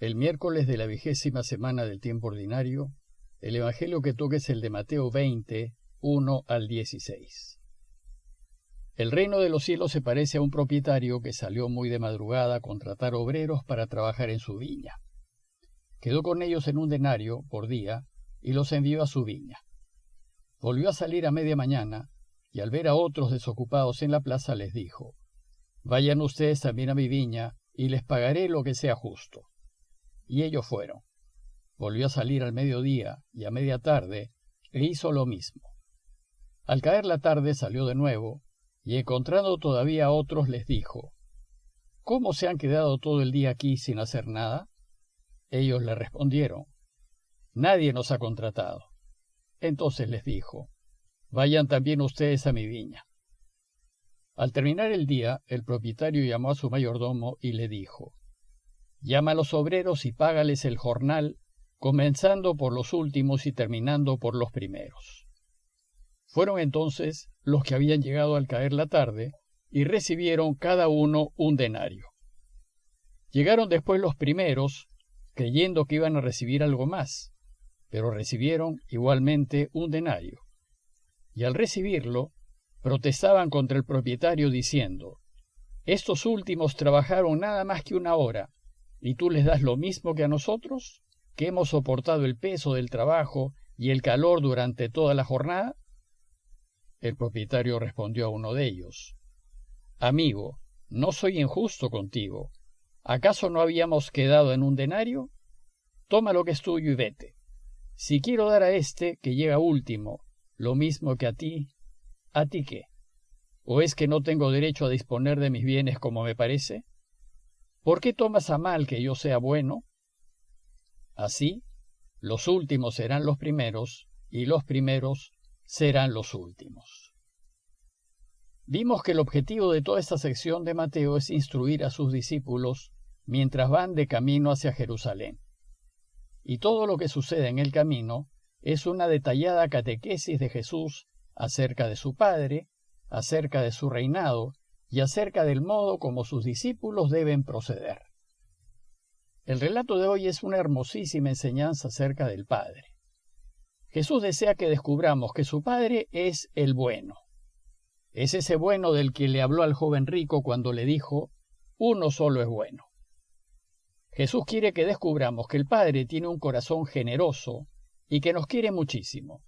El miércoles de la 20ª semana del tiempo ordinario, el evangelio que toca es el de Mateo 20, 1 al 16. El reino de los cielos se parece a un propietario que salió muy de madrugada a contratar obreros para trabajar en su viña. Quedó con ellos en un denario por día y los envió a su viña. Volvió a salir a media mañana y al ver a otros desocupados en la plaza les dijo: «Vayan ustedes también a mi viña y les pagaré lo que sea justo». Y ellos fueron. Volvió a salir al mediodía y a media tarde e hizo lo mismo. Al caer la tarde salió de nuevo y encontrando todavía a otros les dijo: «¿Cómo se han quedado todo el día aquí sin hacer nada?». Ellos le respondieron: «Nadie nos ha contratado». Entonces les dijo: «Vayan también ustedes a mi viña». Al terminar el día, el propietario llamó a su mayordomo y le dijo: «Llama a los obreros y págales el jornal, comenzando por los últimos y terminando por los primeros». Fueron entonces los que habían llegado al caer la tarde y recibieron cada uno un denario. Llegaron después los primeros, creyendo que iban a recibir algo más, pero recibieron igualmente un denario. Y al recibirlo, protestaban contra el propietario diciendo: «Estos últimos trabajaron nada más que 1 hora, ¿y tú les das lo mismo que a nosotros, que hemos soportado el peso del trabajo y el calor durante toda la jornada?» El propietario respondió a uno de ellos: «Amigo, no soy injusto contigo. ¿Acaso no habíamos quedado en un denario? Toma lo que es tuyo y vete. Si quiero dar a este, que llega último, lo mismo que a ti qué? ¿O es que no tengo derecho a disponer de mis bienes como me parece? ¿Por qué tomas a mal que yo sea bueno?». Así, los últimos serán los primeros, y los primeros serán los últimos. Vimos que el objetivo de toda esta sección de Mateo es instruir a sus discípulos mientras van de camino hacia Jerusalén. Y todo lo que sucede en el camino es una detallada catequesis de Jesús acerca de su Padre, acerca de su reinado y acerca del modo como sus discípulos deben proceder. El relato de hoy es una hermosísima enseñanza acerca del Padre. Jesús desea que descubramos que su Padre es el bueno. Es ese bueno del que le habló al joven rico cuando le dijo: «Uno solo es bueno». Jesús quiere que descubramos que el Padre tiene un corazón generoso y que nos quiere muchísimo,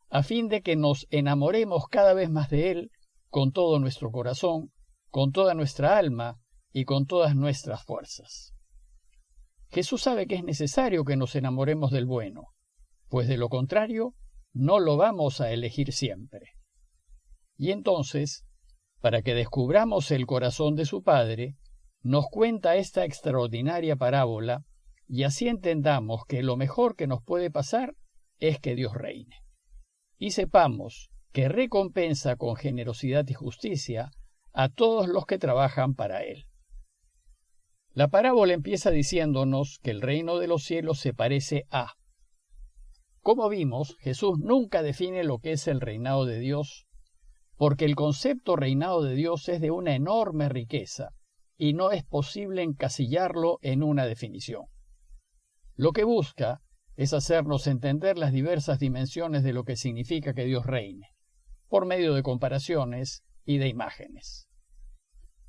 a fin de que nos enamoremos cada vez más de Él con todo nuestro corazón, con toda nuestra alma y con todas nuestras fuerzas. Jesús sabe que es necesario que nos enamoremos del bueno, pues de lo contrario no lo vamos a elegir siempre. Y entonces, para que descubramos el corazón de su Padre, nos cuenta esta extraordinaria parábola y así entendamos que lo mejor que nos puede pasar es que Dios reine. Y sepamos que recompensa con generosidad y justicia a todos los que trabajan para Él. La parábola empieza diciéndonos que el reino de los cielos se parece a. Como vimos, Jesús nunca define lo que es el reinado de Dios, porque el concepto reinado de Dios es de una enorme riqueza y no es posible encasillarlo en una definición. Lo que busca es hacernos entender las diversas dimensiones de lo que significa que Dios reine, por medio de comparaciones y de imágenes.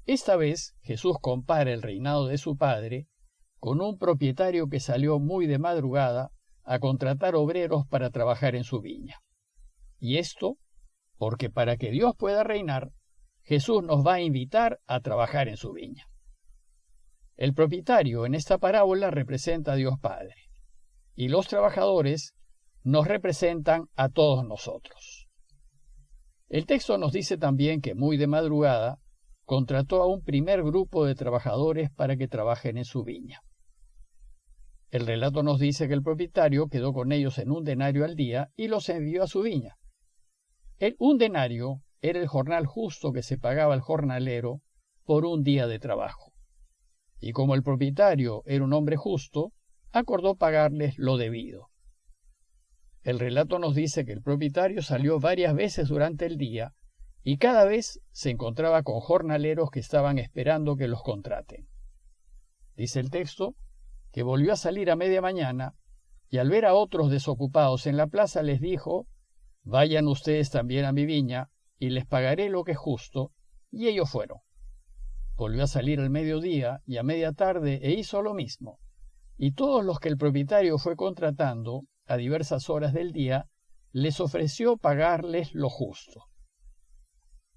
Esta vez Jesús compara el reinado de su Padre con un propietario que salió muy de madrugada a contratar obreros para trabajar en su viña. Y esto porque para que Dios pueda reinar, Jesús nos va a invitar a trabajar en su viña. El propietario en esta parábola representa a Dios Padre, y los trabajadores nos representan a todos nosotros. El texto nos dice también que muy de madrugada contrató a un primer grupo de trabajadores para que trabajen en su viña. El relato nos dice que el propietario quedó con ellos en un denario al día y los envió a su viña. Un denario era el jornal justo que se pagaba al jornalero por un día de trabajo. Y como el propietario era un hombre justo, acordó pagarles lo debido. El relato nos dice que el propietario salió varias veces durante el día y cada vez se encontraba con jornaleros que estaban esperando que los contraten. Dice el texto que volvió a salir a media mañana y al ver a otros desocupados en la plaza les dijo: «Vayan ustedes también a mi viña y les pagaré lo que es justo», y ellos fueron. Volvió a salir al mediodía y a media tarde e hizo lo mismo, y todos los que el propietario fue contratando a diversas horas del día les ofreció pagarles lo justo.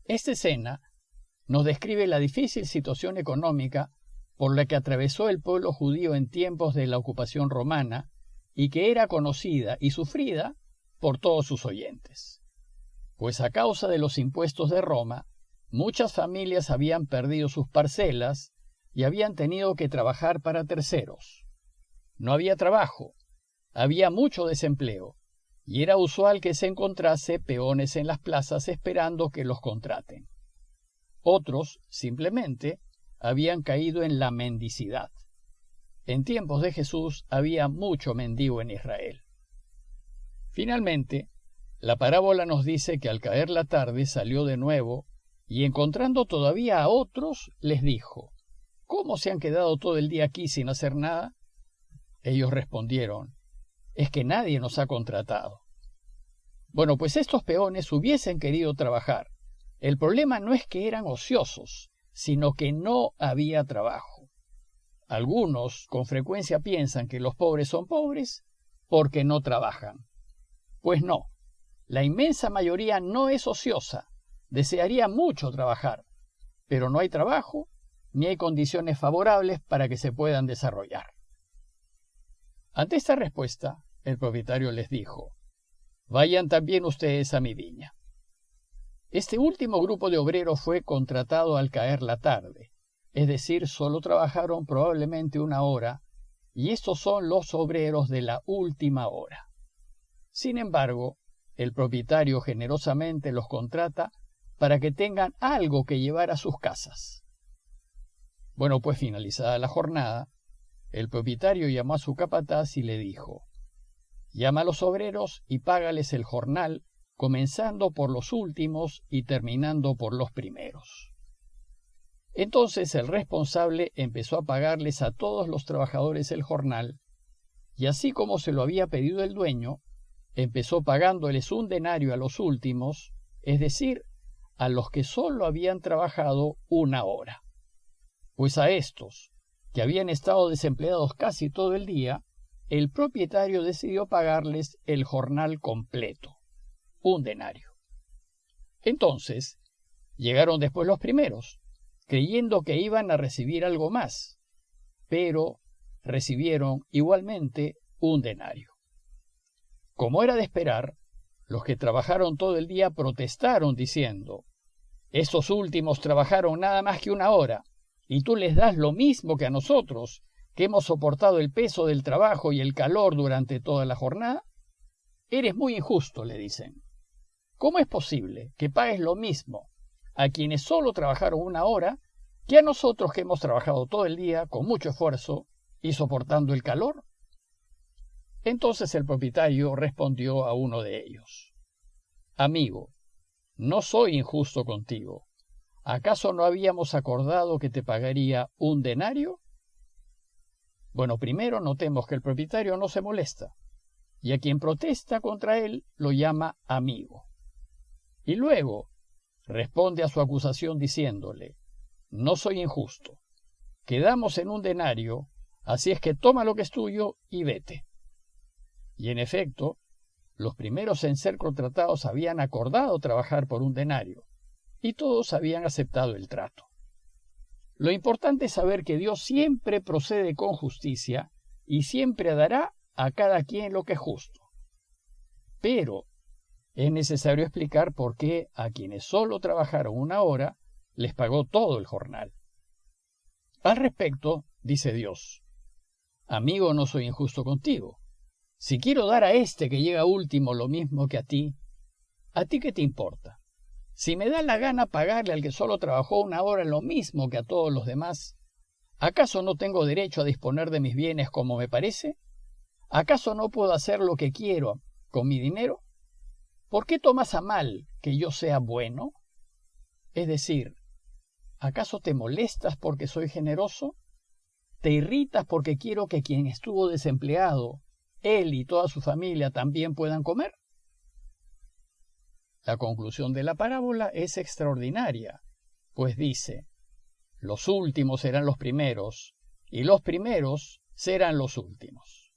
Esta escena nos describe la difícil situación económica por la que atravesó el pueblo judío en tiempos de la ocupación romana y que era conocida y sufrida por todos sus oyentes. Pues a causa de los impuestos de Roma, muchas familias habían perdido sus parcelas y habían tenido que trabajar para terceros. No había trabajo, había mucho desempleo, y era usual que se encontrase peones en las plazas esperando que los contraten. Otros, simplemente, habían caído en la mendicidad. En tiempos de Jesús había mucho mendigo en Israel. Finalmente, la parábola nos dice que al caer la tarde salió de nuevo y encontrando todavía a otros, les dijo: «¿Cómo se han quedado todo el día aquí sin hacer nada?». Ellos respondieron: «Es que nadie nos ha contratado». Bueno, pues estos peones hubiesen querido trabajar. El problema no es que eran ociosos, sino que no había trabajo. Algunos con frecuencia piensan que los pobres son pobres porque no trabajan. Pues no, la inmensa mayoría no es ociosa, desearía mucho trabajar, pero no hay trabajo ni hay condiciones favorables para que se puedan desarrollar. Ante esta respuesta, el propietario les dijo: «Vayan también ustedes a mi viña». Este último grupo de obreros fue contratado al caer la tarde, es decir, solo trabajaron probablemente una hora, y estos son los obreros de la última hora. Sin embargo, el propietario generosamente los contrata para que tengan algo que llevar a sus casas. Bueno, pues finalizada la jornada, el propietario llamó a su capataz y le dijo: «Llama a los obreros y págales el jornal, comenzando por los últimos y terminando por los primeros». Entonces el responsable empezó a pagarles a todos los trabajadores el jornal, y así como se lo había pedido el dueño, empezó pagándoles 1 denario a los últimos, es decir, a los que solo habían trabajado 1 hora. Pues a estos, que habían estado desempleados casi todo el día, el propietario decidió pagarles el jornal completo, 1 denario. Entonces, llegaron después los primeros, creyendo que iban a recibir algo más, pero recibieron igualmente 1 denario. Como era de esperar, los que trabajaron todo el día protestaron diciendo: «Estos últimos trabajaron nada más que 1 hora, y tú les das lo mismo que a nosotros, que hemos soportado el peso del trabajo y el calor durante toda la jornada». «Eres muy injusto», le dicen. «¿Cómo es posible que pagues lo mismo a quienes solo trabajaron 1 hora que a nosotros que hemos trabajado todo el día con mucho esfuerzo y soportando el calor?» Entonces el propietario respondió a uno de ellos: «Amigo, no soy injusto contigo. ¿Acaso no habíamos acordado que te pagaría 1 denario?» Bueno, primero notemos que el propietario no se molesta, y a quien protesta contra él lo llama amigo. Y luego responde a su acusación diciéndole: «No soy injusto. Quedamos en 1 denario, así es que toma lo que es tuyo y vete». Y en efecto, los primeros en ser contratados habían acordado trabajar por 1 denario, y todos habían aceptado el trato. Lo importante es saber que Dios siempre procede con justicia y siempre dará a cada quien lo que es justo. Pero es necesario explicar por qué a quienes solo trabajaron 1 hora les pagó todo el jornal. Al respecto, dice Dios: «Amigo, no soy injusto contigo. Si quiero dar a este que llega último lo mismo que ¿a ti qué te importa? Si me da la gana pagarle al que solo trabajó 1 hora lo mismo que a todos los demás, ¿acaso no tengo derecho a disponer de mis bienes como me parece? ¿Acaso no puedo hacer lo que quiero con mi dinero? ¿Por qué tomas a mal que yo sea bueno? Es decir, ¿acaso te molestas porque soy generoso? te irritas porque quiero que quien estuvo desempleado, él y toda su familia también puedan comer. La conclusión de la parábola es extraordinaria, pues dice, los últimos serán los primeros y los primeros serán los últimos.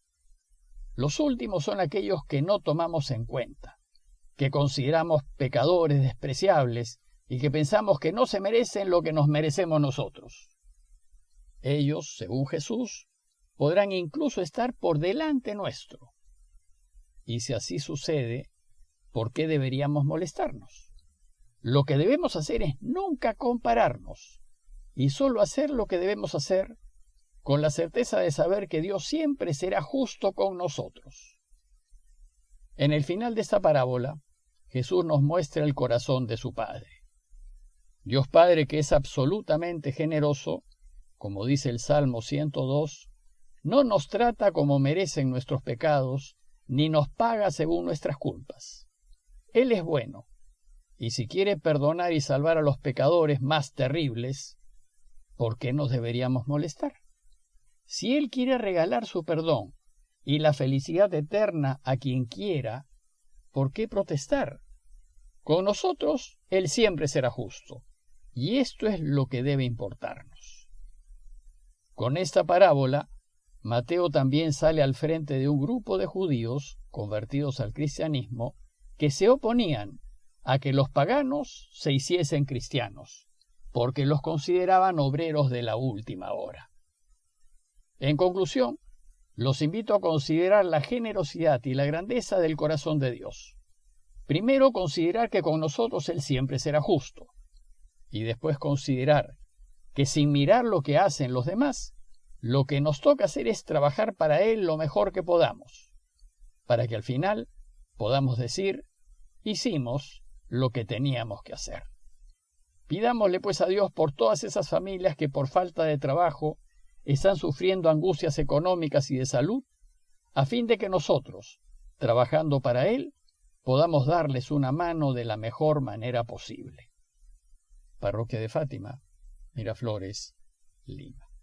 Los últimos son aquellos que no tomamos en cuenta, que consideramos pecadores despreciables y que pensamos que no se merecen lo que nos merecemos nosotros. Ellos, según Jesús, podrán incluso estar por delante nuestro. Y si así sucede, ¿por qué deberíamos molestarnos? Lo que debemos hacer es nunca compararnos y solo hacer lo que debemos hacer con la certeza de saber que Dios siempre será justo con nosotros. En el final de esta parábola, Jesús nos muestra el corazón de su Padre. Dios Padre, que es absolutamente generoso, como dice el Salmo 102, no nos trata como merecen nuestros pecados, ni nos paga según nuestras culpas. Él es bueno, y si quiere perdonar y salvar a los pecadores más terribles, ¿por qué nos deberíamos molestar? Si Él quiere regalar su perdón y la felicidad eterna a quien quiera, ¿por qué protestar? Con nosotros, Él siempre será justo, y esto es lo que debe importarnos. Con esta parábola, Mateo también sale al frente de un grupo de judíos convertidos al cristianismo que se oponían a que los paganos se hiciesen cristianos, porque los consideraban obreros de la última hora. En conclusión, los invito a considerar la generosidad y la grandeza del corazón de Dios. Primero, considerar que con nosotros Él siempre será justo, y después considerar que sin mirar lo que hacen los demás, lo que nos toca hacer es trabajar para Él lo mejor que podamos, para que al final podamos decir, hicimos lo que teníamos que hacer. Pidámosle pues a Dios por todas esas familias que por falta de trabajo están sufriendo angustias económicas y de salud, a fin de que nosotros, trabajando para Él, podamos darles una mano de la mejor manera posible. Parroquia de Fátima, Miraflores, Lima.